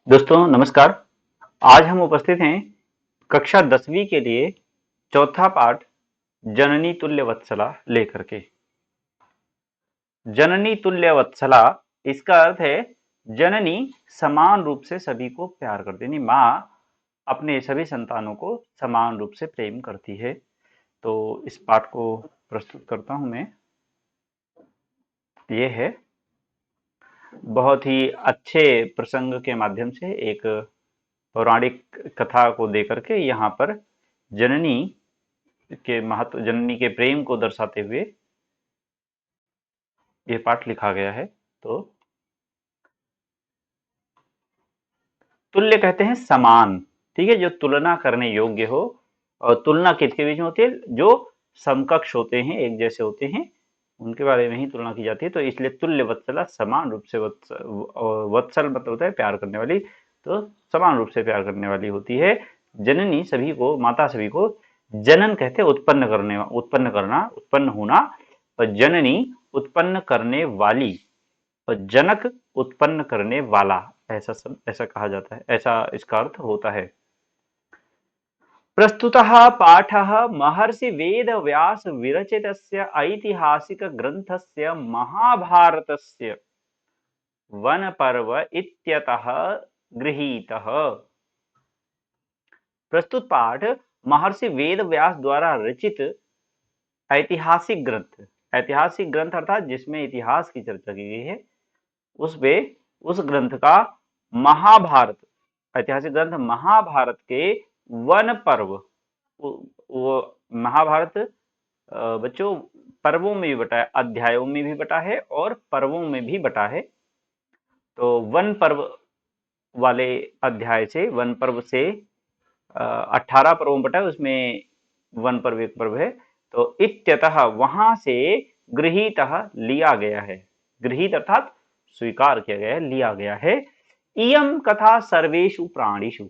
दोस्तों नमस्कार। आज हम उपस्थित हैं कक्षा 10वीं के लिए चौथा पाठ जननी तुल्य वत्सला लेकर के। जननी तुल्य वत्सला इसका अर्थ है जननी समान रूप से सभी को प्यार करती है। माँ अपने सभी संतानों को समान रूप से प्रेम करती है। तो इस पाठ को प्रस्तुत करता हूं मैं। ये है बहुत ही अच्छे प्रसंग के माध्यम से एक पौराणिक कथा को देकर के यहाँ पर जननी के महत्व, जननी के प्रेम को दर्शाते हुए ये पाठ लिखा गया है। तो तुल्य कहते हैं समान, ठीक है, जो तुलना करने योग्य हो। और तुलना किसके बीच में होती है? जो समकक्ष होते हैं, एक जैसे होते हैं, उनके बारे में ही तुलना की जाती है। तो इसलिए तुल्य वत्सला समान रूप से वत्सल मतलब होता है प्यार करने वाली, तो समान रूप से प्यार करने वाली होती है। जननी सभी को, माता सभी को, जनन कहते हैं उत्पन्न करने, उत्पन्न करना, उत्पन्न होना। और जननी उत्पन्न करने वाली, और जनक उत्पन्न करने वाला, ऐसा सब ऐसा कहा जाता है, ऐसा इसका अर्थ होता है। प्रस्तुतः पाठः महर्षि वेद व्यास विरचितस्य ऐतिहासिक ग्रंथस्य महाभारतस्य वन पर्व इत्यतः गृहीतः। प्रस्तुत पाठ महर्षि वेद व्यास द्वारा रचित ऐतिहासिक ग्रंथ, ऐतिहासिक ग्रंथ अर्थात जिसमें इतिहास की चर्चा की गई है, उसपे उस ग्रंथ का महाभारत, ऐतिहासिक ग्रंथ महाभारत के वन पर्व, वो महाभारत बच्चों पर्वों में भी बटा है, अध्यायों में भी बटा है और पर्वों में भी बटा है। तो वन पर्व वाले अध्याय से, वन पर्व से 18 पर्वों में बटा है, उसमें वन पर्व एक पर्व है। तो इत्यतः वहां से गृहीतः लिया गया है, गृहीत अर्थात स्वीकार किया गया है, लिया गया है। इयम कथा सर्वेषु प्राणिषु,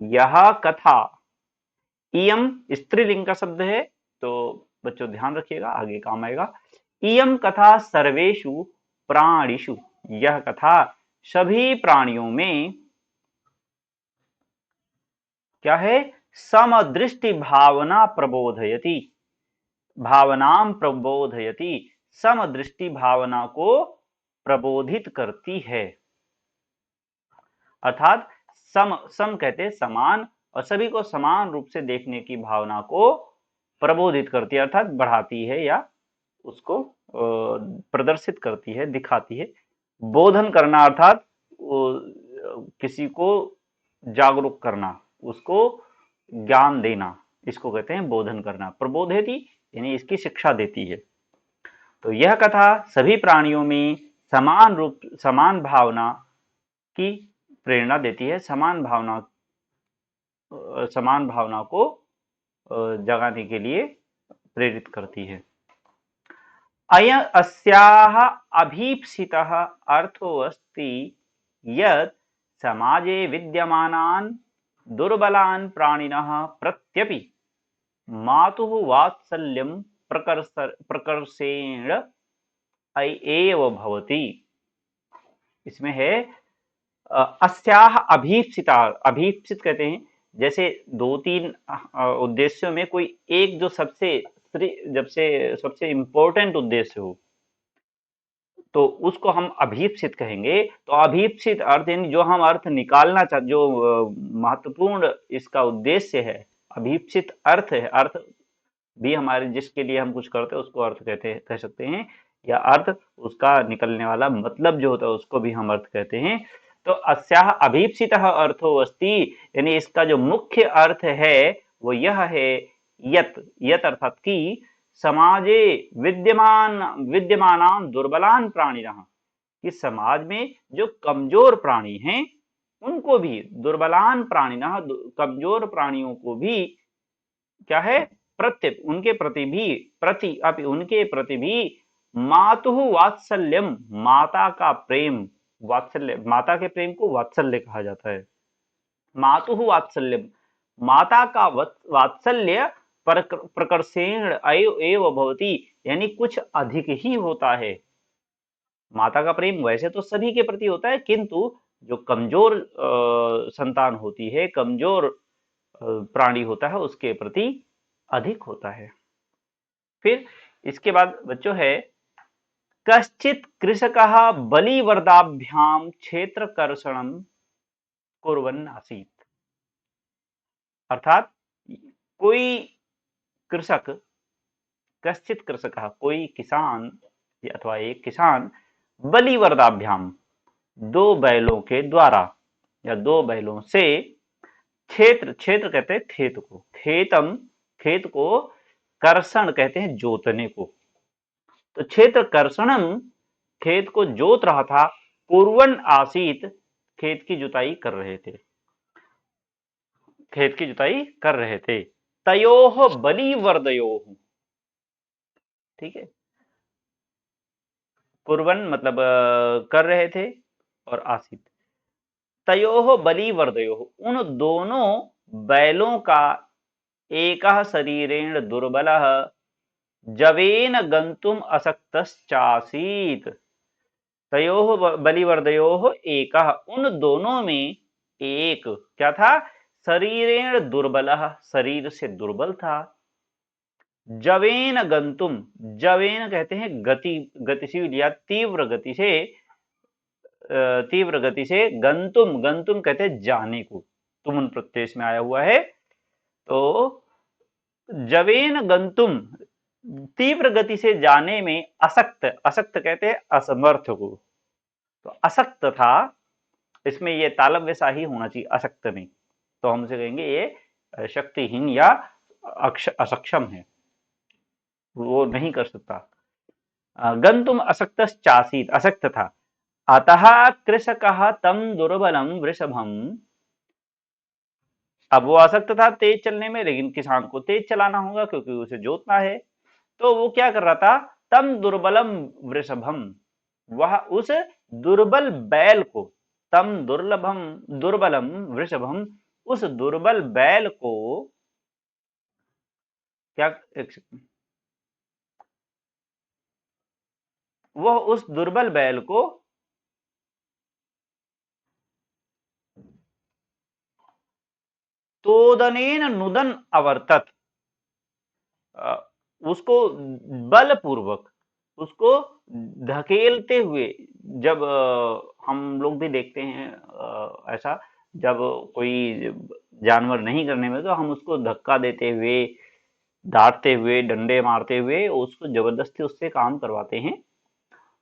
यह कथा, इयम स्त्रीलिंग का शब्द है, तो बच्चों ध्यान रखिएगा, आगे काम आएगा। इयम कथा सर्वेषु प्राणिषु, यह कथा सभी प्राणियों में क्या है? समदृष्टि भावना प्रबोधयति, भावनाम प्रबोधयति, समदृष्टि भावना को प्रबोधित करती है। अर्थात सम कहते हैं समान, और सभी को समान रूप से देखने की भावना को प्रबोधित करती है, अर्थात बढ़ाती है या उसको प्रदर्शित करती है, दिखाती है। बोधन करना अर्थात किसी को जागरूक करना, उसको ज्ञान देना, इसको कहते हैं बोधन करना। प्रबोधयति यानी इसकी शिक्षा देती है। तो यह कथा सभी प्राणियों में समान भावना की प्रेरणा देती है, समान भावना को जगाने के लिए प्रेरित करती है। अस्याः अभीप्सितः अर्थो अस्ति यत् समाजे विद्यमानान् दुर्बलान् प्राणिनः प्रत्यपि मातुः वात्सल्यं प्रकर्षेण एव भवति। इसमें है अस्याः अभीप्सिता, अभीप्सित कहते हैं जैसे दो तीन उद्देश्यों में कोई एक जो सबसे इंपॉर्टेंट उद्देश्य हो, तो उसको हम अभीप्सित कहेंगे। तो अभीप्सित अर्थ यानी जो हम अर्थ निकालना चाहते, जो महत्वपूर्ण इसका उद्देश्य है, अभीप्सित अर्थ है। अर्थ भी हमारे जिसके लिए हम कुछ करते हैं उसको अर्थ कह सकते हैं, या अर्थ उसका निकलने वाला मतलब जो होता है उसको भी हम अर्थ कहते हैं। तो अस्याः अभीप्सितः अर्थो अस्ति, यानी इसका जो मुख्य अर्थ है वो यह है, यत, यत अर्थात कि समाजे विद्यमानान दुर्बलान प्राणिनः, कि समाज में जो कमजोर प्राणी हैं उनको भी, दुर्बलान प्राणिनः, कमजोर प्राणियों को भी क्या है? उनके प्रति भी, उनके प्रति भी मातुः वात्सल्यम, माता का प्रेम, वात्सल्य, माता के प्रेम को वात्सल्य कहा जाता है। मातुः वात्सल्यम, माता का वात्सल्य प्रकर्षेण एव भवति, यानी कुछ अधिक ही होता है। माता का प्रेम वैसे तो सभी के प्रति होता है, किंतु जो कमजोर संतान होती है, कमजोर प्राणी होता है, उसके प्रति अधिक होता है। फिर इसके बाद बच्चों है, कश्चित कृषकः बलिवर्दाभ्यां क्षेत्रकर्षणं कुर्वन् आसीत्। अर्थात कोई कृषक, कश्चित कृषकः कोई किसान अथवा एक किसान, बलिवर्दाभ्याम दो बैलों के द्वारा या दो बैलों से, क्षेत्र, क्षेत्र कहते हैं खेत को, खेतम खेत को, कर्षण कहते हैं जोतने को, तो क्षेत्र कर्षणम खेत को जोत रहा था, कुर्वन् आसीत खेत की जुताई कर रहे थे, खेत की जुताई कर रहे थे। तयोः बलिवर्दयोः, ठीक है, कुर्वन् मतलब कर रहे थे, और आसीत, तयोः बलिवर्दयोः उन दोनों बैलों का, एकः शरीरेण दुर्बलः जवेन गंतुम अशक्तश्चासीत्। तयोः बलिवर्दयोः एकः, उन दोनों में एक क्या था, शरीरेण दुर्बलः शरीर से दुर्बल था, जवेन गंतुम, जवेन कहते हैं गति, गतिशील या तीव्र गति से, तीव्र गति से, गंतुम, गंतुम कहते हैं जाने को, तुमुन प्रत्यय में आया हुआ है, तो जवेन गंतुम तीव्र गति से जाने में, असक्त, असक्त कहते हैं असमर्थ को, तो असक्त था, इसमें ये तालव्य सा ही होना चाहिए असक्त में, तो हम उसे कहेंगे ये शक्तिहीन या असक्षम है, वो नहीं कर सकता। गंतुम असक्तश्चासीत्, असक्त था, अतः कृषकः तं दुर्बलं वृषभम, अब वो असक्त था तेज चलने में, लेकिन किसान को तेज चलाना होगा क्योंकि उसे जोतना है, तो वो क्या कर रहा था, तम दुर्बलम वृषभम, वह उस दुर्बल बैल को, तम दुर्लभम दुर्बलम वृषभम, उस दुर्बल बैल को क्या, वह उस दुर्बल बैल को तोदनेन नुदन अवर्तत, उसको बलपूर्वक, उसको धकेलते हुए, जब हम लोग भी देखते हैं ऐसा, जब कोई जानवर नहीं करने में तो हम उसको धक्का देते हुए, डांटते हुए, डंडे मारते हुए उसको जबरदस्ती उससे काम करवाते हैं,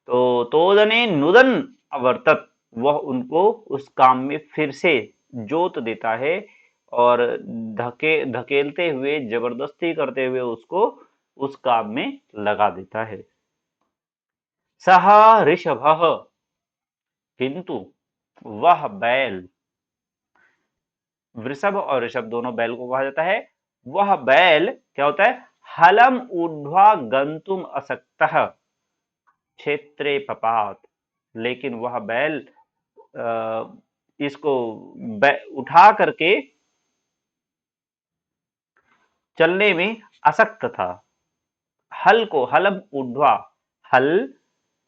तो तोदने नुदन अवर्तत, वह उनको उस काम में फिर से जोत देता है, और धकेलते हुए, जबरदस्ती करते हुए उसको उस काम में लगा देता है। सह ऋषभः, किंतु वह बैल, वृषभ और ऋषभ दोनों बैल को कहा जाता है, वह बैल क्या होता है, हलम ऊर्ध्वा गंतुम असक्तः क्षेत्रे पपात, लेकिन वह बैल इसको उठा करके चलने में असक्त था, हल को, हलम ऊर्ध्वा, हल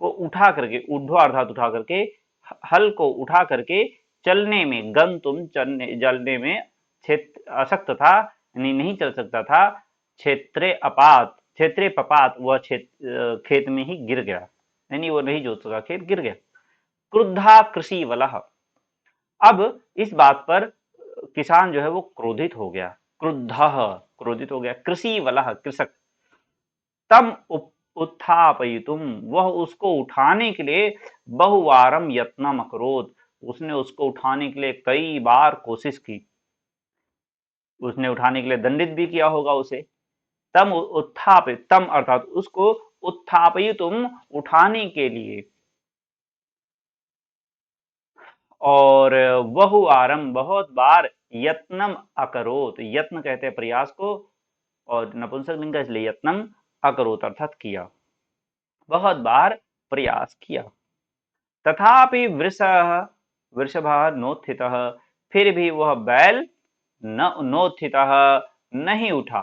को उठा करके, ऊर्ध्वा अर्थात उठा करके, हल को उठा करके चलने में, गंतुम चलने, जलने में, क्षेत्र असक्त था, यानी नहीं चल सकता था, क्षेत्रे अपात, क्षेत्रे पपात, वह खेत में ही गिर गया, यानी वो नहीं जोत सका, खेत गिर गया। क्रुद्धा कृषि वलह, अब इस बात पर किसान जो है वो क्रोधित हो गया, क्रुद्ध, क्रोधित हो गया, कृषि वलह कृषक, तम उत्थापयितुम, वह उसको उठाने के लिए बहुवारम यत्नम अकरोत, उसने उसको उठाने के लिए कई बार कोशिश की, उसने उठाने के लिए दंडित भी किया होगा उसे, तम उत्थापित, तम अर्थात उसको, उत्थापयितुम उठाने के लिए, और बहुवारम बहुत बार, यत्नम अकरोत, यत्न कहते हैं प्रयास को, और नपुंसक लिंग इसलिए यत्नम अकरोत अर्थात किया, बहुत बार प्रयास किया। तथापि वृषभः नोत्थितः, फिर भी वह बैल न नोत्थितः नहीं उठा,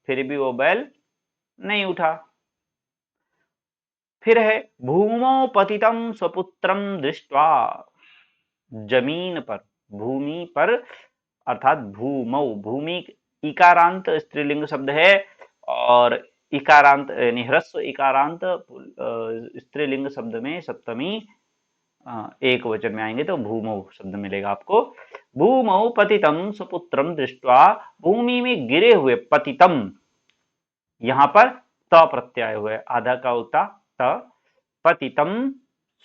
फिर भी वो बैल नहीं उठा। फिर है, भूमौ पतितं स्वपुत्रं दृष्ट्वा, जमीन पर, भूमि पर अर्थात भूमौ, भूमि इकारांत स्त्रीलिंग शब्द है, और इकारांत यानी ह्रस्व इकारांत स्त्रीलिंग शब्द में सप्तमी एक वचन में आएंगे तो भूमौ शब्द मिलेगा आपको। भूमौ पतितम सुपुत्रम दृष्ट्वा, भूमि में गिरे हुए, पतितम यहाँ पर त प्रत्यय हुए, आधा का उल्टा त, पतितम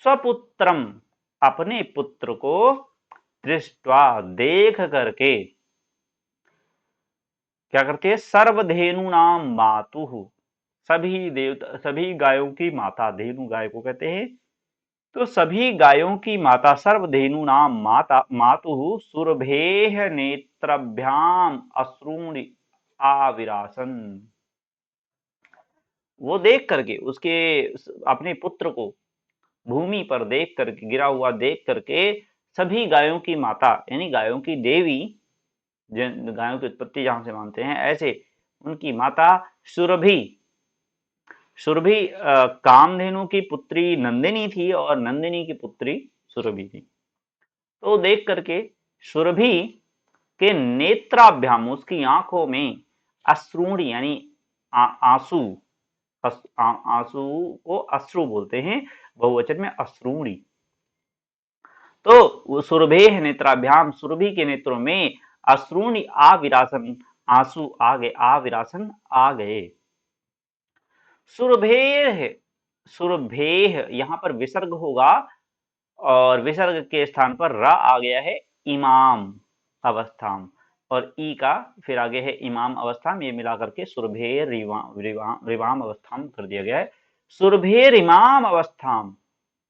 स्वपुत्रम अपने पुत्र को, दृष्ट्वा देख करके, क्या करती है, सर्वधेनु नाम मातु, सभी देवता, सभी गायों की माता, धेनु गाय को कहते हैं, तो सभी गायों की माता सर्वधेनु नाम माता मातु सुरभेह नेत्रभ्याम अश्रूणि आविरासन, वो देख करके उसके अपने पुत्र को भूमि पर देख करके, गिरा हुआ देख करके, सभी गायों की माता यानी गायों की देवी, गायों की उत्पत्ति जहां से मानते हैं ऐसे, उनकी माता सुरभि, सुरभि कामधेनु की पुत्री नंदिनी थी और नंदिनी की पुत्री सुरभि थी। तो देख करके सुरभि के नेत्राभ्याम, उसकी आंखों में अश्रूणी यानी आंसू, आंसू को अश्रु बोलते हैं, बहुवचन में अश्रूणी, तो सुरभेह नेत्राभ्याम, सुरभि के नेत्रों में अश्रूणी आविरासन, आंसू आ गए, आविरासन आ गए। सुरभेह, सुरभेह यहाँ पर विसर्ग होगा और विसर्ग के स्थान पर रा आ गया है, इमाम अवस्थाम, और ई का फिर आगे है इमाम अवस्थाम, ये मिला करके सुरभेर रिवाम अवस्थाम कर दिया गया है। सुरभेर इमाम अवस्थाम,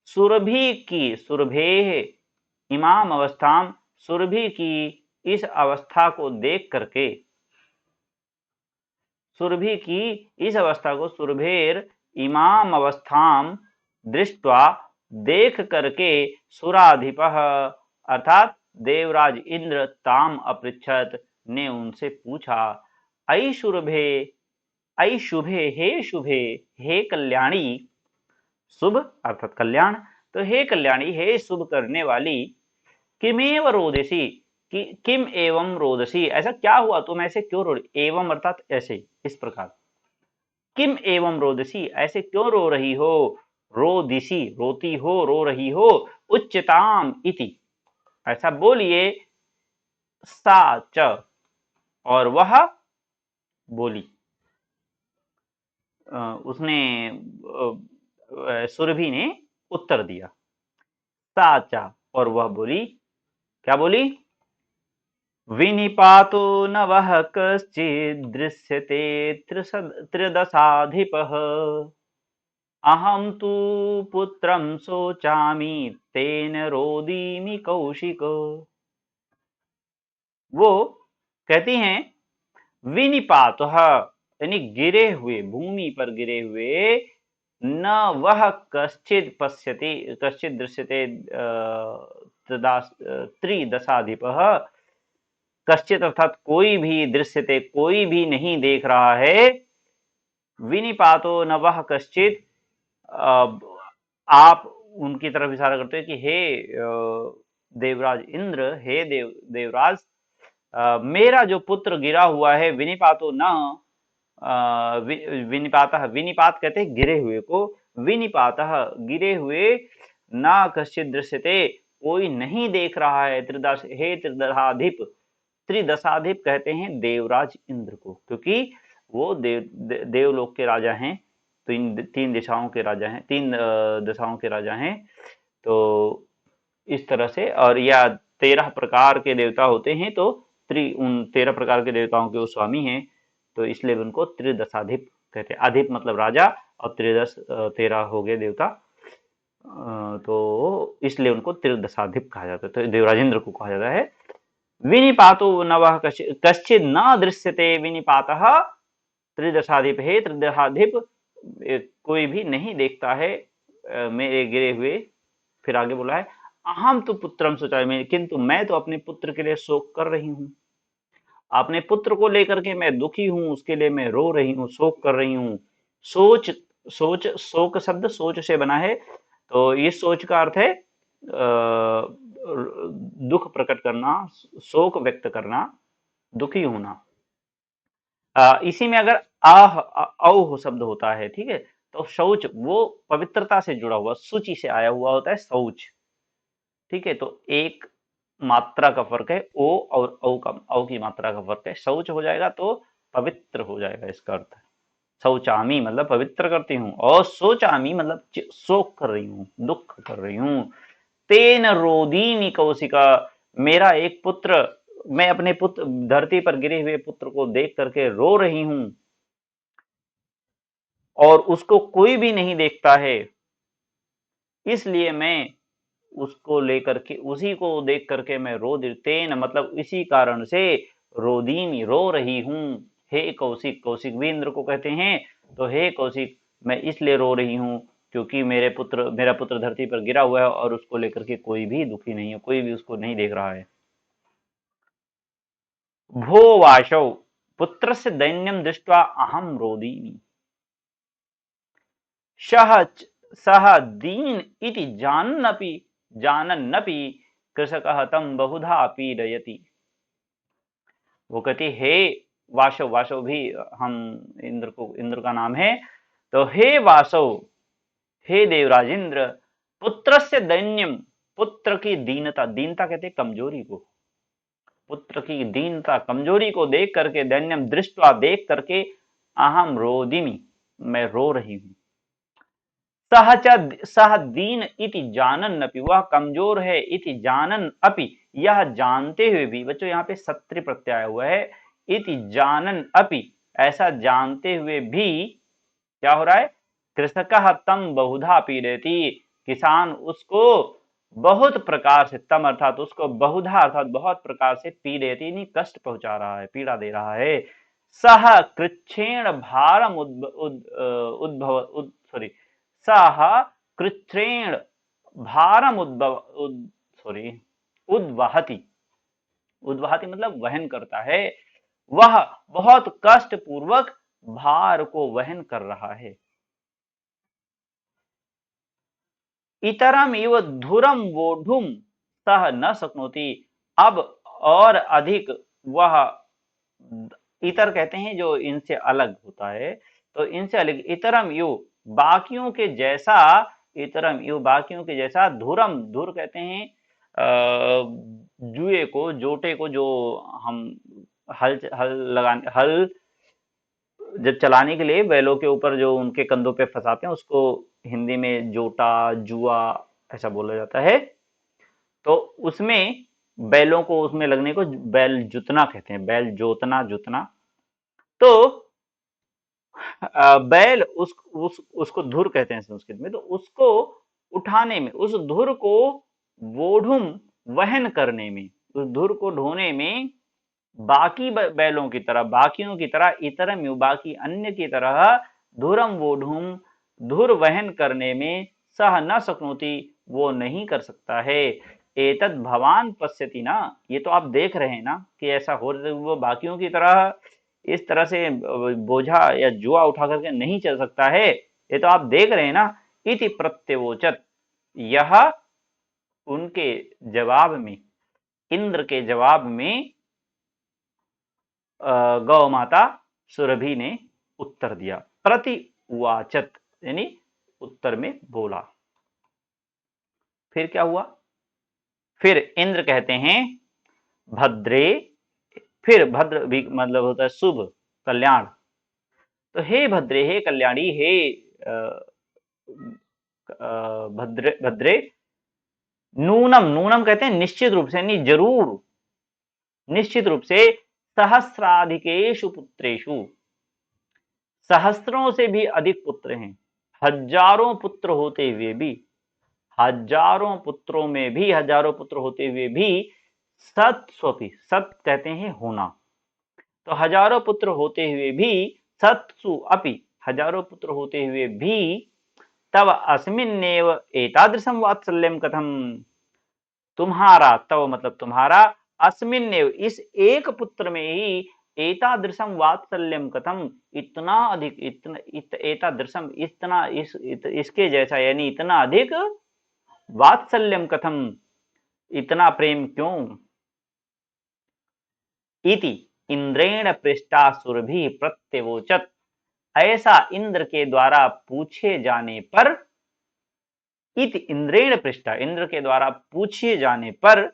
सुरभि की, सुरभेह इमाम अवस्थाम, सुरभि की इस अवस्था को देख करके, सुरभि की इस अवस्था को, सुरभेर इमाम अवस्थाम दृष्ट्वा देख करके, सुराधिपः अर्थात देवराज इंद्र ताम अपृच्छत ने उनसे पूछा, ऐ शुरभे, ऐ शुभे, हे शुभे, हे कल्याणी, शुभ अर्थात कल्याण, तो हे कल्याणी, हे शुभ करने वाली, किमेव रोदसी, कि किम एवं रोदसी, ऐसा क्या हुआ तुम ऐसे क्यों रो रही, एवं अर्थात ऐसे, इस प्रकार, किम एवं रोदसी, ऐसे क्यों रो रही हो, रोदिसी रोती हो, रो रही हो, उच्चताम इति ऐसा बोलिए, सा च और वह बोली, उसने सुरभि ने उत्तर दिया, साचा और वह बोली, क्या बोली, विनिपातो नवः कश्चिदृश्यते त्रिदशाधिपः, अहं तु पुत्रं शोचामि तेन रोदीमि कौशिक। वो कहती हैं, विनिपातः यानी गिरे हुए, भूमि पर गिरे हुए, न वह कश्चित पश्यति, कश्चित दृश्यते त्रिदशाधिपः, कश्चित अर्थात कोई भी, दृश्यते कोई भी नहीं देख रहा है, विनिपातो न वह कश्चित, आप उनकी तरफ इशारा करते हैं कि हे देवराज इंद्र, हे देवराज, मेरा जो पुत्र गिरा हुआ है, विनिपातो न, विनिपातः, विनिपात कहते हैं गिरे हुए को, विनिपातः गिरे हुए, ना कश्चित दृश्यते कोई नहीं देख रहा है, त्रिदश, हे त्रिदशाधिप, त्रिदशाधिप कहते हैं देवराज इंद्र को, क्योंकि वो देवलोक के राजा हैं, तीन दिशाओं के राजा हैं, तीन दिशाओं के राजा हैं, तो इस तरह से, और या 13 प्रकार के देवता होते हैं, तो उन 13 प्रकार के देवताओं के वो स्वामी हैं, तो इसलिए उनको त्रिदशाधिप कहते हैं, अधिप मतलब राजा और त्रिदश 13 हो गए देवता, तो इसलिए उनको त्रिदशाधिप कहा जाता है, तो देवराजेंद्र को कहा जाता है। विनिपातो नवः कश्चित् न दृश्यते विनिपातः त्रिदशाधिप, हे त्रिदशाधिप कोई भी नहीं देखता है मेरे गिरे हुए, फिर आगे बोला है, अहम तो पुत्रम शोचामि, किंतु मैं तो अपने पुत्र के लिए शोक कर रही हूँ, अपने पुत्र को लेकर के मैं दुखी हूँ, उसके लिए मैं रो रही हूँ, शोक कर रही हूँ। सोच, सोच, शोक शब्द सोच से बना है, तो इस सोच का अर्थ है दुख प्रकट करना, शोक व्यक्त करना, दुखी होना। इसी में अगर औ शब्द होता है, ठीक है, तो शौच वो पवित्रता से जुड़ा हुआ, शुचि से आया हुआ होता है शौच, ठीक है। तो एक मात्रा का फर्क है, ओ और औ की मात्रा का फर्क है। शौच हो जाएगा तो पवित्र हो जाएगा, इसका अर्थ। शौचामी मतलब पवित्र करती हूँ, और शोचामी मतलब शोक कर रही हूँ, दुख कर रही हूँ। तेन रोदीनी कौशिका, मेरा एक पुत्र, मैं अपने पुत्र, धरती पर गिरे हुए पुत्र को देख करके रो रही हूँ, और उसको कोई भी नहीं देखता है, इसलिए मैं उसको लेकर के, उसी को देख करके मैं रो तेन मतलब इसी कारण से रोदीनी रो रही हूँ। हे कौशिक, कौशिक भी इंद्र को कहते हैं, तो हे कौशिक मैं इसलिए रो रही हूँ क्योंकि मेरा पुत्र धरती पर गिरा हुआ है, और उसको लेकर के कोई भी दुखी नहीं है, कोई भी उसको नहीं देख रहा है। भो वाशौ पुत्रस्य दैन्यं दृष्ट्वा अहं रोदिमि, सः सः दीन इति जानन्नपि कृषकः तं बहुधा पीडयति। वो कहती हे वाशव, वाशव भी हम इंद्र का नाम है, तो हे वासव, हे देवराज इंद्र, पुत्रस्य दैन्यम, पुत्र की दीनता, दीनता कहते हैं कमजोरी को, पुत्र की दीनता कमजोरी को देख करके, दैन्यम दृष्टवा देख करके, अहम रोदिमी मैं रो रही हूँ। सह दीन इति जानन अपि, वह कमजोर है, इति जानन अपि यह जानते हुए भी, बच्चों यहाँ पे सत्रि प्रत्यय आया हुआ है, इति जानन अपि ऐसा जानते हुए भी क्या हो रहा है, कृषकः तम बहुधा पीड़यति, किसान उसको बहुत प्रकार से, तम अर्थात उसको, बहुधा अर्थात बहुत प्रकार से पीड़यति यानी कष्ट पहुंचा रहा है, पीड़ा दे रहा है। सह कृच्छेण भारम उद्भव सॉरी सह कृच्छ्रेण भारम सॉरी उद्वहति, उद्वहति मतलब वहन करता है, वह बहुत कष्ट पूर्वक भार को वहन कर रहा है। इतरम इव धुरम वोढुम सह न शक्नोति, अब और अधिक वह, इतर कहते हैं जो इनसे अलग होता है, तो इनसे अलग, इतरम यु बाकियों के जैसा, इतरम यु बाकियों के जैसा, धुरम, धुर कहते हैं जुए को, जोटे को, जो हम हल लगाने, हल जब चलाने के लिए बैलों के ऊपर जो उनके कंधों पे फंसाते हैं, उसको हिंदी में जोटा, जुआ ऐसा बोला जाता है। तो उसमें बैलों को, उसमें लगने को बैल जुतना कहते हैं, बैल जोतना, जुतना। तो बैल उसको धुर कहते हैं संस्कृत में, तो उसको उठाने में, उस धुर को वोढुम वहन करने में, उस धुर को ढोने में, बाकी बैलों की तरह, बाकियों की तरह, इतरम यु बाकी अन्य की तरह, धुरम वोढुम धुर वहन करने में, सह न शक्नोति वो नहीं कर सकता है। एतद भवान पश्यति ना, ये तो आप देख रहे हैं ना कि ऐसा हो रहा है, वो बाकियों की तरह इस तरह से बोझा या जुआ उठा करके नहीं चल सकता है, ये तो आप देख रहे हैं ना। इति प्रत्यवोचत, यह उनके जवाब में, इंद्र के जवाब में गौ माता सुरभि ने उत्तर दिया, प्रति उवाचत यानी उत्तर में बोला। फिर क्या हुआ, फिर इंद्र कहते हैं भद्रे, फिर भद्र भी मतलब होता है शुभ, कल्याण, तो हे भद्रे, हे कल्याणी, हे भद्रे, भद्रे नूनम, नूनम कहते हैं निश्चित रूप से, नहीं जरूर, निश्चित रूप से, सहस्राधिकेशु पुत्रेशु, सहस्त्रों से भी अधिक पुत्र हैं, हजारों पुत्र होते हुए भी, हजारों पुत्रों में भी, हजारों पुत्र होते हुए भी, सत्स्वपि, सत कहते हैं होना, तो हजारों पुत्र होते हुए भी, सत्सु अपि हजारों पुत्र होते हुए भी, तब अस्मिन्नेव एतादृशं वात्सल्यं कथम, तुम्हारा, तव मतलब तुम्हारा, अस्मिन्नेव इस एक पुत्र में ही, एतादृशम वात्सल्यम कथम इतना अधिक, इतना एतादृशम इतना, इसके जैसा यानी इतना अधिक, वात्सल्यम कथम इतना प्रेम क्यों? इति इंद्रेण पृष्टा सुरभि प्रत्यवोचत, ऐसा इंद्र के द्वारा पूछे जाने पर, इति इंद्रेण पृष्टा, इंद्र के द्वारा पूछे जाने पर,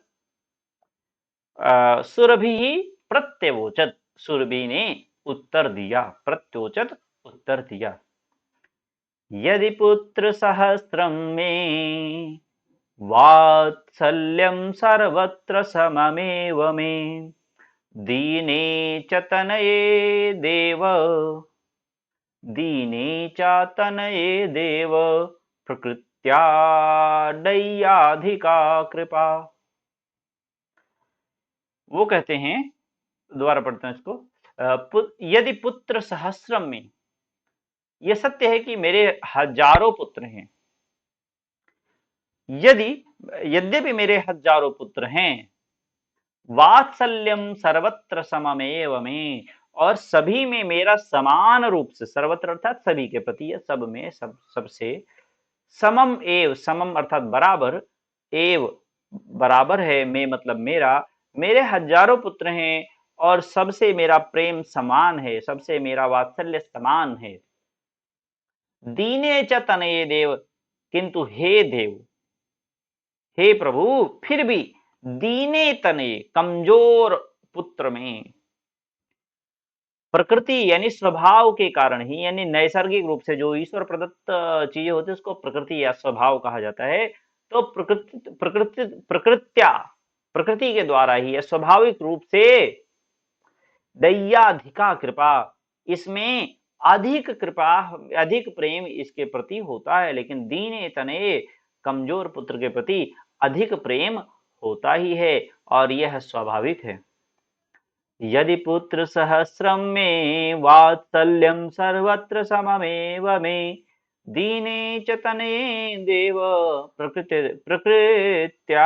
सुरभि प्रत्यवोचत, सुरभि ने उत्तर दिया, प्रत्योचत उत्तर दिया। यदि पुत्र सहस्रम में वात्सल्यं सर्वत्र सममेव मे, दीने च तनये देव, दीने च तनये देव, प्रकृत्या दय्याधिका कृपा। वो कहते हैं, दोबारा पढ़ते हैं इसको। यदि पुत्र सहस्रम में, यह सत्य है कि मेरे हजारों पुत्र हैं, यद्यपि मेरे हजारों पुत्र हैं, वात्सल्यम सर्वत्र सममेव में, और सभी में मेरा समान रूप से, सर्वत्र अर्थात सभी के प्रति, सब में, सबसे, समम एव, समम अर्थात बराबर, एव बराबर है, में मतलब मेरा, मेरे हजारों पुत्र हैं और सबसे मेरा प्रेम समान है, सबसे मेरा वात्सल्य समान है। दीने च तनये देव, किंतु हे देव, हे प्रभु, फिर भी दीने तनये, कमजोर पुत्र में, प्रकृति यानी स्वभाव के कारण ही, यानी नैसर्गिक रूप से जो ईश्वर प्रदत्त चीजें होती है उसको प्रकृति या स्वभाव कहा जाता है। तो प्रकृति के द्वारा ही, स्वाभाविक रूप से, दय्याधिका कृपा, इसमें अधिक कृपा, अधिक प्रेम इसके प्रति होता है, लेकिन दीने तनये, कमजोर पुत्र के प्रति अधिक प्रेम होता ही है, और यह स्वाभाविक है। यदि पुत्र सहस्रम में वात्सल्यम सर्वत्र सममेव मे, दीने च तनये देव, प्रकृत्या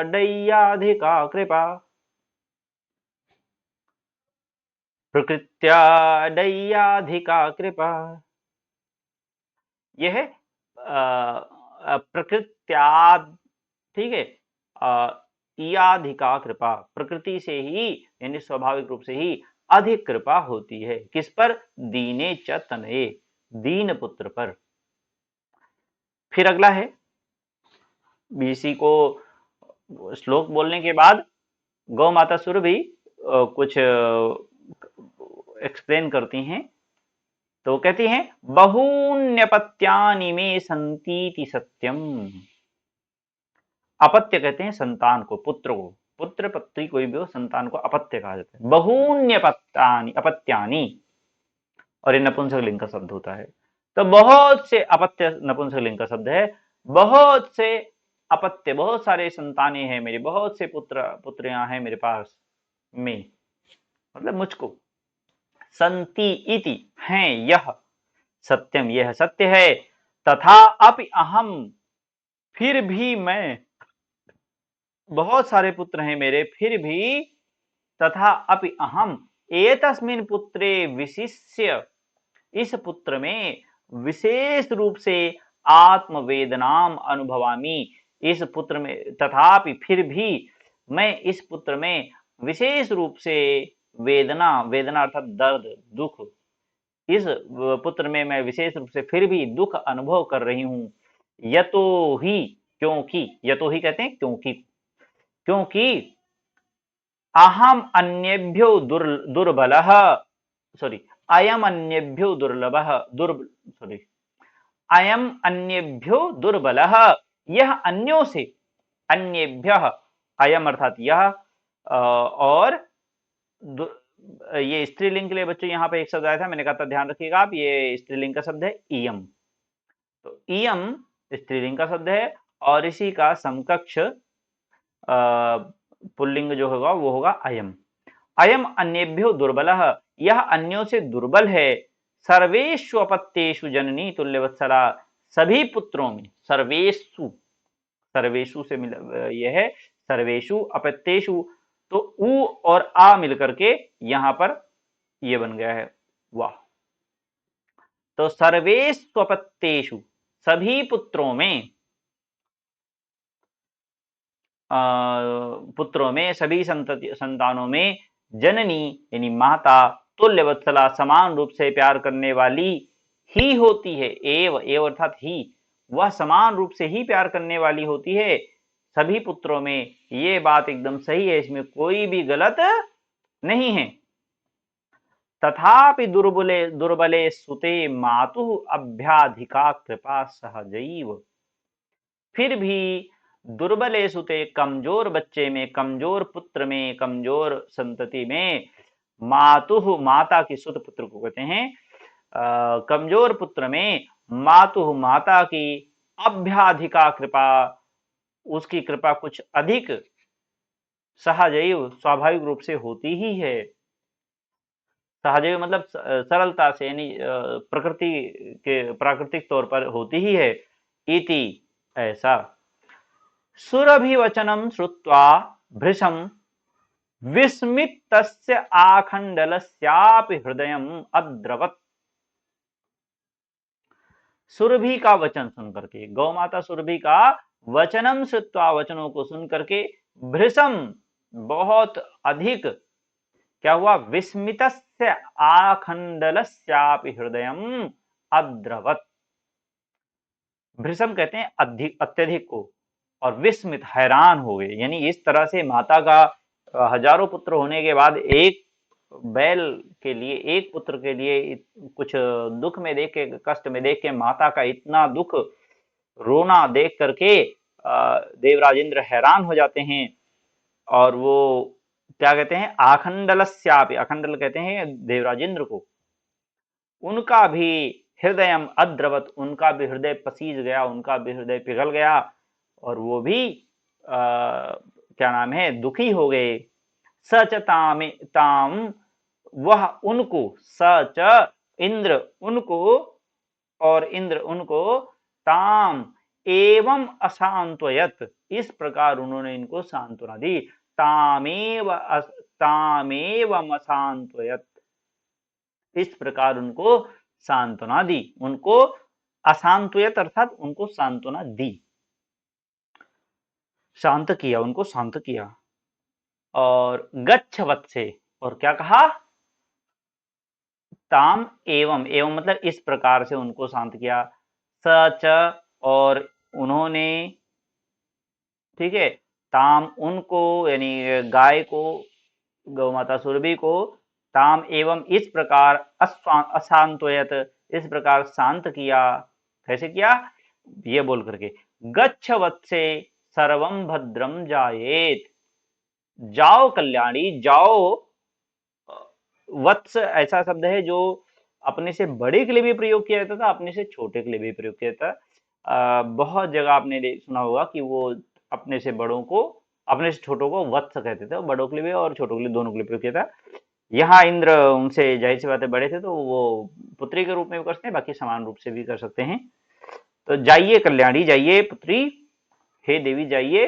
दय्याधिका कृपा, प्रकृत्या दय्याधिका कृपा। यह प्रकृत्या, ठीक है, याधिका कृपा, प्रकृति से ही यानी स्वाभाविक रूप से ही अधिक कृपा होती है। किस पर? दीने च तनये, दीन पुत्र पर। फिर अगला है, बीसी को श्लोक बोलने के बाद गौ माता सुरभि कुछ एक्सप्लेन करती हैं। तो कहती हैं, बहून्यपत्यानि मे सन्तीति सत्यम। अपत्य कहते हैं संतान को, पुत्र को, पुत्र पत्नी कोई भी हो, संतान को अपत्य कहा जाता है। बहून्यपत्यानि, अपत्यानि, और ये नपुंसकलिंग का शब्द होता है। तो बहुत से, अपत्य नपुंसकलिंग का शब्द है, बहुत से अपत्य, बहुत सारे संतानें हैं मेरी, बहुत से पुत्रियां हैं मेरे पास में, मतलब मुझको। संति इति, हैं यह, सत्यम यह सत्य है, तथा अपि अहम, फिर भी मैं, बहुत सारे पुत्र हैं मेरे, फिर भी, तथा अपि अहम, एतस्मिन् पुत्रे विशिष्य, इस पुत्र में विशेष रूप से आत्मवेदनाम अनुभवामि, इस पुत्र में, तथापि फिर भी मैं इस पुत्र में विशेष रूप से वेदना, वेदना अर्थात दर्द, दुख, इस पुत्र में मैं विशेष रूप से फिर भी दुख अनुभव कर रही हूं। यतो ही, क्योंकि, यतो ही कहते हैं क्योंकि, क्योंकि अहम अन्येभ्यो दुर्बलः, सॉरी, अयम अन्येभ्यो दुर्लभः, सॉरी, अयम अन्येभ्यो दुर्बलः, यह अन्यों से, अन्येभ्यः, अयम अर्थात यह, और ये स्त्रीलिंग के लिए बच्चों यहाँ पे एक शब्द आया था, मैंने कहा था ध्यान रखिएगा आप, ये स्त्रीलिंग का शब्द है इयम। तो इयम स्त्रीलिंग का शब्द है, और इसी का समकक्ष पुल्लिंग जो होगा वो होगा अयम। अयम अन्येभ्यो दुर्बलः, यह अन्यों से दुर्बल है। सर्वेषु अपत्येषु जननी तुल्यवत्सला, सभी पुत्रों में, सर्वेषु, सर्वेषु से मिल, यह है सर्वेषु अपत्येषु, तो उ और आ मिलकर के यहां पर ये बन गया है वाह। तो सर्वेषु अपत्येषु, सभी पुत्रों में, पुत्रों में, सभी संतानों में जननी यानी माता तुल्य वत्सला समान रूप से प्यार करने वाली ही होती है। एव अर्थात ही, वह समान रूप से ही प्यार करने वाली होती है सभी पुत्रों में। ये बात एकदम सही है, इसमें कोई भी गलत नहीं है। तथापि दुर्बले सुते मातुः अभ्याधिका कृपा सहजैव। फिर भी दुर्बले सुते, कमजोर बच्चे में, कमजोर पुत्र में, कमजोर संतति में, मातुः माता की, सुत पुत्र को कहते हैं, कमजोर पुत्र में मातुः माता की अभ्याधिका कृपा, उसकी कृपा कुछ अधिक सहजैव स्वाभाविक रूप से होती ही है। सहजैव मतलब सरलता से, यानी प्रकृति के प्राकृतिक तौर पर होती ही है। इति ऐसा। सुरभिवचनं श्रुत्वा भृशं विस्मितस्य आखंडलस्यापि हृदयम् अद्रवत्। सुरभि का वचन सुन करके, गौ माता सुरभि का वचनम श्रुत्वा, वचनों को सुन करके, भृशम बहुत अधिक क्या हुआ, विस्मितस्य आखंडलस्यापि हृदयम् अद्रवत्। भृशम कहते हैं अत्यधिक को, और विस्मित हैरान हो गए, यानी इस तरह से माता का हजारों पुत्र होने के बाद एक बैल के लिए, एक पुत्र के लिए कुछ दुख में देख के, कष्ट में देख के, माता का इतना दुख रोना देख करके देवराज इंद्र हैरान हो जाते हैं। और वो क्या कहते हैं, आखंडलस्यापि, अखंडल कहते हैं देवराज इंद्र को, उनका भी हृदयम अद्रवत, उनका भी हृदय पसीज गया, उनका भी हृदय पिघल गया, और वो भी क्या नाम है, दुखी हो गए। सच ताम, वह उनको, सच इंद्र उनको, और इंद्र उनको, ताम एवं अशांत्वयत, इस प्रकार उन्होंने इनको सांत्वना दी। तामेव अशांत्वयत, इस प्रकार उनको सांत्वना दी, उनको अशांत्वयत अर्थात उनको सांत्वना दी, शांत किया, उनको शांत किया। और गच्छ वत्से, और क्या कहा, ताम एवं, एवं मतलब इस प्रकार से उनको शांत किया। सच, और उन्होंने, ठीक है, ताम उनको, यानी गाय को, गौ माता सुरभि को, ताम एवं इस प्रकार, अशांतयत इस प्रकार शांत किया। कैसे किया, ये बोल करके, गच्छ वत्से सर्वम भद्रम जायेत, जाओ कल्याणी, जाओ, वत्स ऐसा शब्द है जो अपने से बड़े के लिए भी प्रयोग किया जाता था, अपने से छोटे के लिए भी प्रयोग किया जाता था। बहुत जगह आपने सुना होगा कि वो अपने से बड़ों को, अपने से छोटों को वत्स कहते थे, बड़ों के लिए भी और छोटों के लिए, दोनों के लिए प्रयोग किया था। यहाँ इंद्र उनसे जाहिर सी बातें बड़े थे, तो वो पुत्री के रूप में भी कर सकते हैं, बाकी समान रूप से भी कर सकते हैं। तो जाइए कल्याणी, जाइए पुत्री, हे देवी जाइए,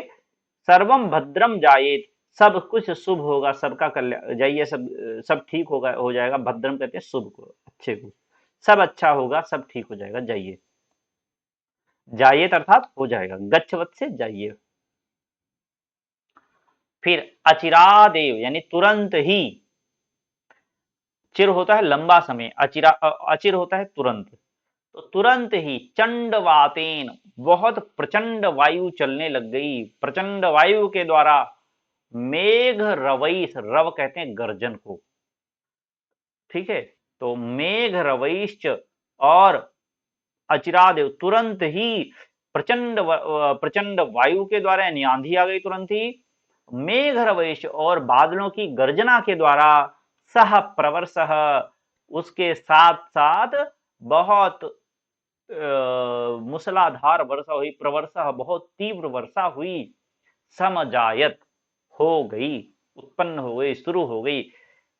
सर्वम भद्रम जायेत, सब कुछ शुभ होगा, सबका कल्याण, जाइए, सब ठीक होगा, हो जाएगा। भद्रम कहते हैं शुभ को, अच्छे को, सब अच्छा होगा, सब ठीक हो जाएगा, जाइए, जाइए अर्थात हो जाएगा, गच्छवत से जाइए। फिर अचिरादेव यानी तुरंत ही, चिर होता है लंबा समय, अचिर होता है तुरंत, तो तुरंत ही चंडवातेन, बहुत प्रचंड वायु चलने लग गई, प्रचंड वायु के द्वारा, मेघ रवैस, रव कहते हैं गर्जन को, ठीक है, तो मेघ रवैश्च, और अचिरादेव तुरंत ही, प्रचंड वायु के द्वारा, यानी आंधी आ गई तुरंत ही, मेघ रवैश और बादलों की गर्जना के द्वारा, सह प्रवर्ष, उसके साथ साथ बहुत मूसलाधार वर्षा हुई, प्रवर्षा बहुत तीव्र वर्षा हुई, समजायत हो गई, उत्पन्न हो गई, शुरू हो गई,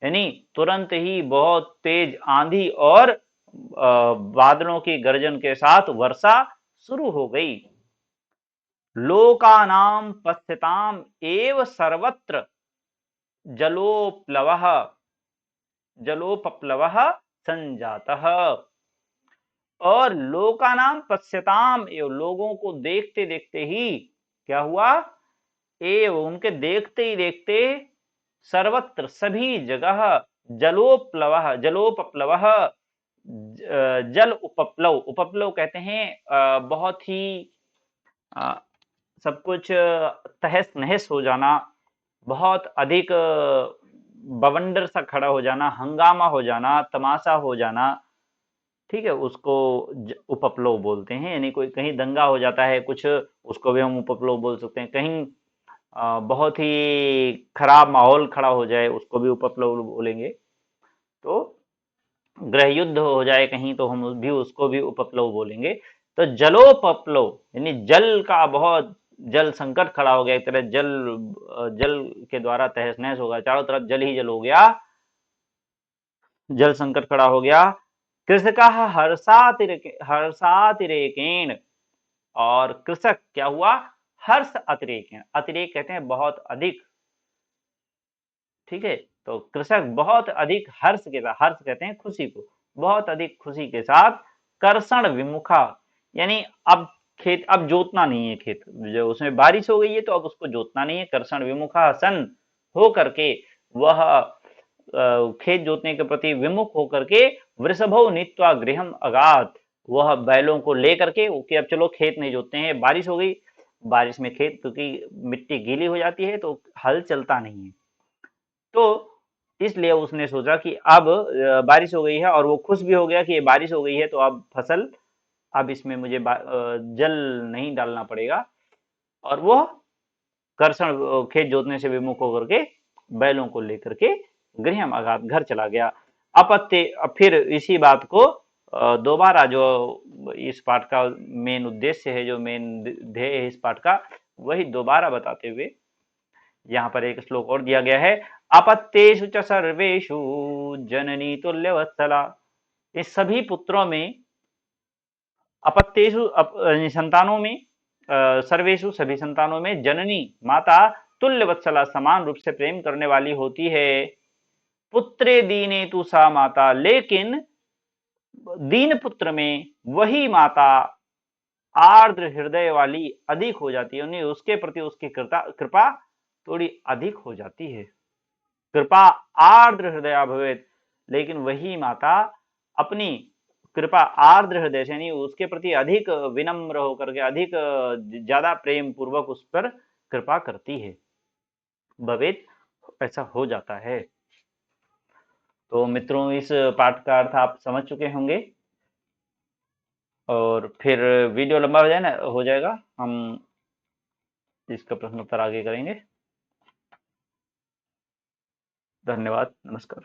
यानी तुरंत ही बहुत तेज आंधी और बादलों की गर्जन के साथ वर्षा शुरू हो गई। लोकानां पश्यताम एव सर्वत्र जलोपप्लवः, जलोपप्लवः संजातः, और लोकानाम पश्यताम, लोगों को देखते देखते ही क्या हुआ, एव उनके देखते ही देखते सर्वत्र सभी जगह जलोपप्लव जल उपप्लव, उपप्लव कहते हैं बहुत ही अ, सब कुछ तहस नहस हो जाना, बहुत अधिक बवंडर सा खड़ा हो जाना, हंगामा हो जाना, तमाशा हो जाना, ठीक है, उसको उपप्लव बोलते हैं। यानी कोई कहीं दंगा हो जाता है कुछ, उसको भी हम उपप्लव बोल सकते हैं। कहीं बहुत ही खराब माहौल खड़ा हो जाए, उसको भी उपप्लव बोलेंगे। तो गृह युद्ध हो जाए कहीं, तो हम भी उसको भी उपप्लव बोलेंगे। तो जलोपप्लव यानी जल का बहुत, जल संकट खड़ा हो गया, एक तरह जल के द्वारा तहस नहस हो गया, चारों तरफ जल ही जल हो गया, जल संकट खड़ा हो गया। कृषका हर्षातिरेकेण, और कृषक क्या हुआ, हर्ष अतिरेक, अतिरेक कहते हैं बहुत अधिक, ठीक है। तो कृषक बहुत अधिक हर्ष के साथ, हर्ष कहते हैं खुशी को, बहुत अधिक खुशी के साथ कर्षण विमुखा, यानी अब खेत, अब जोतना नहीं है खेत, जो उसमें बारिश हो गई है तो अब उसको जोतना नहीं है। कर्षण विमुखा सन हो करके वह खेत जोतने के प्रति विमुख होकर के वृषभो नीत्वा गृहम अगात, वह बैलों को लेकर के कि अब चलो खेत नहीं जोतते हैं, बारिश हो गई, बारिश में खेत क्योंकि मिट्टी गीली हो जाती है तो हल चलता नहीं है, तो इसलिए उसने सोचा कि अब बारिश हो गई है, और वो खुश भी हो गया कि ये बारिश हो गई है तो अब फसल, अब इसमें मुझे जल नहीं डालना पड़ेगा, और वो कर्षण खेत जोतने से विमुख होकर के बैलों को लेकर के गृहम अगात घर चला गया। अपत्य, फिर इसी बात को दोबारा, जो इस पाठ का मेन उद्देश्य है, जो मेन ध्येय है इस पाठ का, वही दोबारा बताते हुए यहाँ पर एक श्लोक और दिया गया है। अपत्येषु च सर्वेषु जननी तुल्यवत्सला, इस सभी पुत्रों में, अपत्येषु संतानों में, सर्वेषु सभी संतानों में, जननी माता तुल्यवत्सला समान रूप से प्रेम करने वाली होती है। पुत्रे दीने तु सा माता, लेकिन दीन पुत्र में वही माता आर्द्र हृदय वाली अधिक हो जाती है, उन्हें उसके प्रति उसकी कृपा थोड़ी अधिक हो जाती है। कृपा आर्द्र हृदय भवेत, लेकिन वही माता अपनी कृपा आर्द्र हृदय से, यानी उसके प्रति अधिक विनम्र होकर के, अधिक ज्यादा प्रेम पूर्वक उस पर कृपा करती है। भवेत, ऐसा हो जाता है। तो मित्रों, इस पाठ का अर्थ आप समझ चुके होंगे, और फिर वीडियो लंबा हो जाए ना, हो जाएगा, हम इसका प्रश्न उत्तर आगे करेंगे। धन्यवाद, नमस्कार।